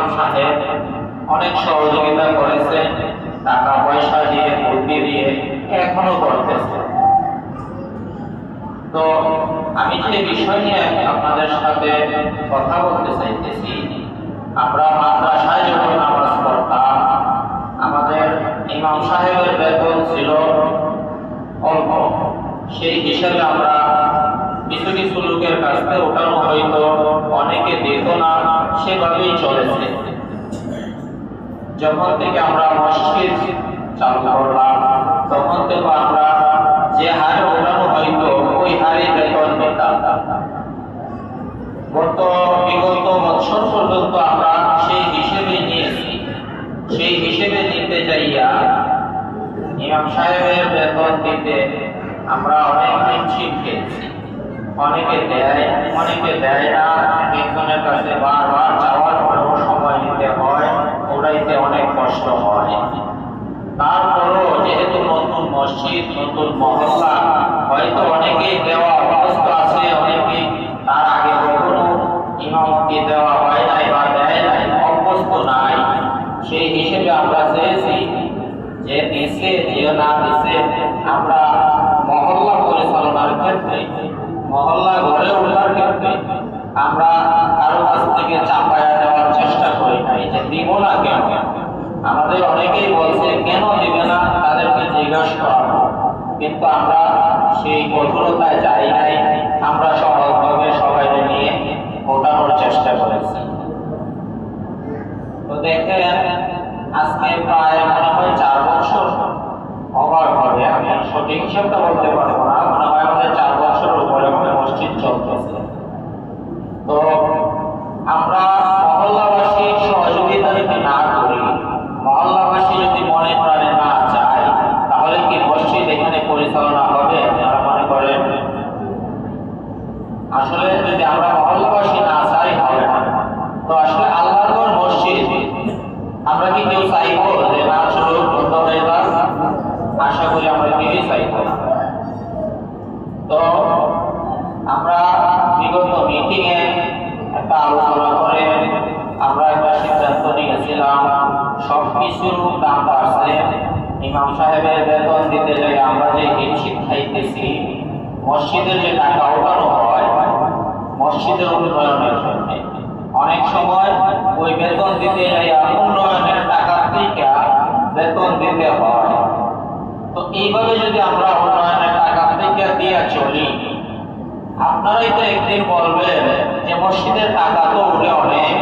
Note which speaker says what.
Speaker 1: ইমাম সাহেব অনেক সহযোগিতা করেছেন, টাকা পয়সা দিয়ে, বুদ্ধি দিয়ে, এখনো করতেছে। তো আমি যে বিষয় নিয়ে আপনাদের সাথে কথা বলতে চাইতেছি, আমরা মাদ্রাসায় যখন নামাজ পড়তাম, আমাদের ইমাম সাহেবের বেতন ছিল অল্প। সেই হিসাবে আমরা কিছু কিছু লোকের কাছ থেকে ওঠানো হয়তো অনেকে দিত না, সেভাবেই চলেছে। যখন থেকে আমরা মসজিদ চালু করলাম, তখন থেকে আমরা যে হারে ওঠানো হয়তো ওই হারে বেতন পেতাম। বিগত বছর পর্যন্ত আমরা সেই হিসেবে নিয়েছি। সেই হিসেবে নিতে যাইয়া ইমাম সাহেবের বেতন দিতে আমরা অনেক হিমশিম খেয়েছি। অনেকে দেয়, অনেকে দেয় না। একজনের কাছে বারবার যাওয়ার পরেও সময় নিতে হয়, ওটাইতে অনেক কষ্ট হয়। তারপরও যেহেতু নতুন মসজিদ, নতুন মহল্লা, হয়তো অনেকেই দেওয়া অভ্যস্ত আছে, অনেকে তার আগে কখনো ইমামতি দেওয়া হয় নাই বা দেয় নাই, অভ্যস্ত নাই। সেই হিসেবে আমরা চেয়েছি যে দিছে যে না দিছে, আমরা মহল্লা পরিচালনার ক্ষেত্রে, মহল্লা গড়ে ওঠার ক্ষেত্রে আমরা কারো কাছ থেকে চাপায়া দেওয়ার চেষ্টা করি নাই যে দিব না কেন। আমাদের অনেকেই বলছে কেন দিবে না, তাদেরকে জিজ্ঞাসা করা, কিন্তু আমরা সেই কঠোরতায় যাই নাই। আমরা সহজভাবে সবাই নিয়ে ওঠানোর চেষ্টা করেছি। তো দেখেন, আজকে প্রায় মনে হয় 4 বছর ওভার হবে, আমি সঠিক হিসাবটা বলতে পারবো না, মনে হয় আমাদের 4 বছরের উপরে মসজিদ চলতেছে। তো আমরা মহল্লাবাসী সহযোগিতা যদি না করি, মহল্লাবাসী যদি মনে প্রাণে না চায়, তাহলে কি মসজিদ এখানে পরিচালনা হবে? আপনারা মনে করেন? আসলে যদি আমরা মহল্লাবাসী না চাই, হবে না। তো আসলে আল্লাহর ঘর মসজিদ, আমরা কি কেউ চাইবো যে না চলো বন্ধ হয়ে যাক? আশা করি আমরা কেউই চাইবো না। তো আমরা বিগত মিটিং এ একটা আলোচনা করে আমরা একটা সিদ্ধান্ত নিয়েছিলাম, সবকিছুর দাম বাড়ছে। ইমাম সাহেবের বেতন দিতে যাই আমরা যে হিমশিম খাইতেছি, মসজিদের যে টাকা ওঠানো হয় মসজিদের উন্নয়নের জন্য, অনেক সময় ওই বেতন দিতে যাই উন্নয়নের টাকা থেকে বেতন দিতে হয়। তো এইভাবে যদি আমরা উন্নয়নের টাকা থেকে দিয়ে চলি, আপনারাই তো একদিন বলবেন যে মসজিদের টাকা তো উঠে অনেক,